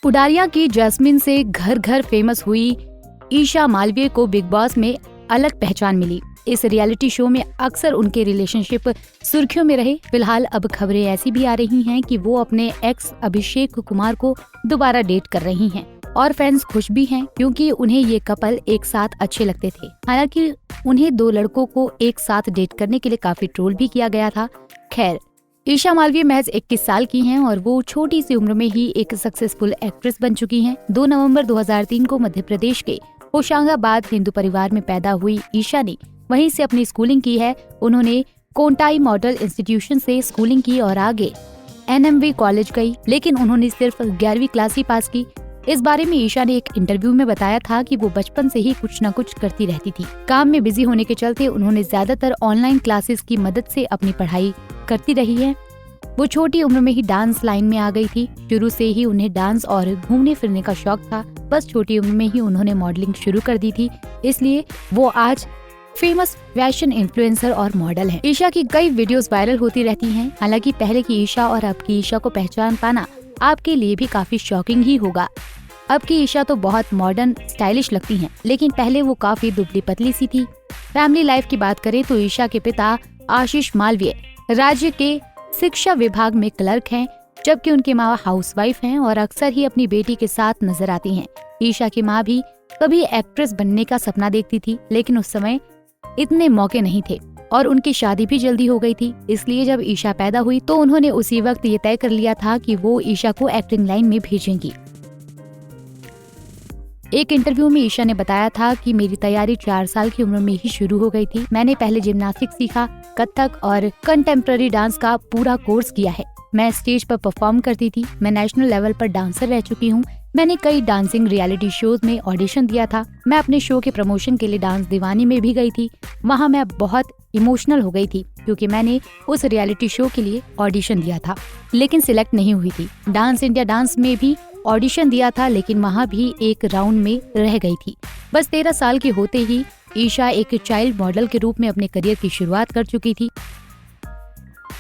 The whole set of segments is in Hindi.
उडारिया की जैस्मिन से घर घर फेमस हुई ईशा मालवीय को बिग बॉस में अलग पहचान मिली। इस रियलिटी शो में अक्सर उनके रिलेशनशिप सुर्खियों में रहे। फिलहाल अब खबरें ऐसी भी आ रही हैं कि वो अपने एक्स अभिषेक कुमार को दोबारा डेट कर रही हैं और फैंस खुश भी हैं क्योंकि उन्हें ये कपल एक साथ अच्छे लगते थे। हालांकि उन्हें दो लड़कों को एक साथ डेट करने के लिए काफी ट्रोल भी किया गया था। खैर, ईशा मालवीय महज 21 साल की हैं और वो छोटी सी उम्र में ही एक सक्सेसफुल एक्ट्रेस बन चुकी हैं। 2 नवंबर 2003 को मध्य प्रदेश के होशंगाबाद हिंदू परिवार में पैदा हुई ईशा ने वहीं से अपनी स्कूलिंग की है। उन्होंने कोंटाई मॉडल इंस्टीट्यूशन से स्कूलिंग की और आगे NMV कॉलेज गई, लेकिन उन्होंने सिर्फ 11वीं क्लास ही पास की। इस बारे में ईशा ने एक इंटरव्यू में बताया था कि वो बचपन से ही कुछ न कुछ करती रहती थी। काम में बिजी होने के चलते उन्होंने ज्यादातर ऑनलाइन क्लासेस की मदद से अपनी पढ़ाई करती रही है। वो छोटी उम्र में ही डांस लाइन में आ गई थी। शुरू से ही उन्हें डांस और घूमने फिरने का शौक था। बस छोटी उम्र में ही उन्होंने मॉडलिंग शुरू कर दी थी, इसलिए वो आज फेमस फैशन इन्फ्लुएंसर और मॉडल हैं। ईशा की कई वीडियोस वायरल होती रहती हैं। हालांकि पहले की ईशा और अब की ईशा को पहचान पाना आपके लिए भी काफी शॉकिंग ही होगा। अब की ईशा तो बहुत मॉडर्न स्टाइलिश लगती हैं, लेकिन पहले वो काफी दुबली पतली सी थी। फैमिली लाइफ की बात करें तो ईशा के पिता आशीष मालवीय राज्य के शिक्षा विभाग में क्लर्क हैं, जबकि उनकी माँ हाउसवाइफ हैं और अक्सर ही अपनी बेटी के साथ नजर आती हैं। ईशा की माँ भी कभी एक्ट्रेस बनने का सपना देखती थी, लेकिन उस समय इतने मौके नहीं थे और उनकी शादी भी जल्दी हो गई थी। इसलिए जब ईशा पैदा हुई तो उन्होंने उसी वक्त ये तय कर लिया था कि वो ईशा को एक्टिंग लाइन में भेजेंगी। एक इंटरव्यू में ईशा ने बताया था कि मेरी तैयारी 4 साल की उम्र में ही शुरू हो गई थी। मैंने पहले जिम्नास्टिक सीखा, कथक और कंटेम्प्ररी डांस का पूरा कोर्स किया है। मैं स्टेज पर परफॉर्म करती थी। मैं नेशनल लेवल पर डांसर रह चुकी हूँ। मैंने कई डांसिंग रियलिटी शोज में ऑडिशन दिया था। मैं अपने शो के प्रमोशन के लिए डांस दीवानी में भी गई थी। वहाँ मैं बहुत इमोशनल हो गई थी क्योंकि मैंने उस रियलिटी शो के लिए ऑडिशन दिया था, लेकिन सिलेक्ट नहीं हुई थी। डांस इंडिया डांस में भी ऑडिशन दिया था, लेकिन वहाँ भी एक राउंड में रह गई थी। बस 13 साल की होते ही ईशा एक चाइल्ड मॉडल के रूप में अपने करियर की शुरुआत कर चुकी थी।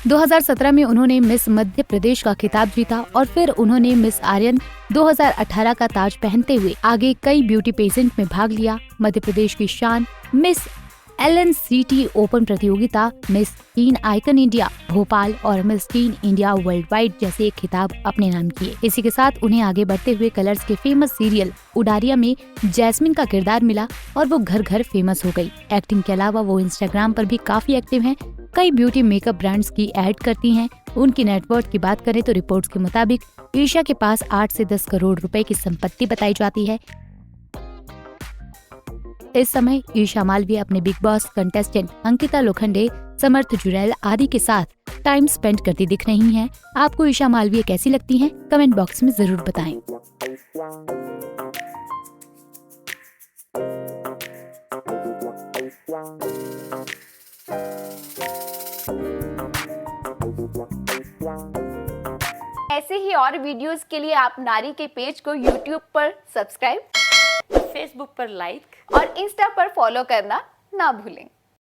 2017 में उन्होंने मिस मध्य प्रदेश का खिताब जीता और फिर उन्होंने मिस आर्यन 2018 का ताज पहनते हुए आगे कई ब्यूटी पेजेंट में भाग लिया। मध्य प्रदेश की शान मिस LNCT ओपन प्रतियोगिता, miss teen icon India Bhopal और miss teen India world wide जैसे खिताब अपने नाम किए। इसी के साथ उन्हें आगे बढ़ते हुए कलर्स के फेमस सीरियल उडारिया में जैस्मिन का किरदार मिला और वो घर घर फेमस हो गई। एक्टिंग के अलावा वो इंस्टाग्राम पर भी काफी एक्टिव हैं। कई ब्यूटी मेकअप ब्रांड्स की ऐड करती हैं। उनकी नेटवर्थ की बात करें तो रिपोर्ट्स के मुताबिक ईशा के पास 8 से 10 करोड़ रुपए की संपत्ति बताई जाती है। इस समय ईशा मालवीय अपने Bigg Boss contestant Ankita Lokhande, Samarth Jurel आदि के साथ टाइम स्पेंड करती दिख रही हैं। आपको ईशा मालवीय कैसी लगती हैं? कमेंट बॉक्स में जरूर बताएं। ऐसे ही और वीडियोस के लिए आप नारी के पेज को YouTube पर सब्सक्राइब, फेसबुक पर लाइक और इंस्टा पर फॉलो करना ना भूलें।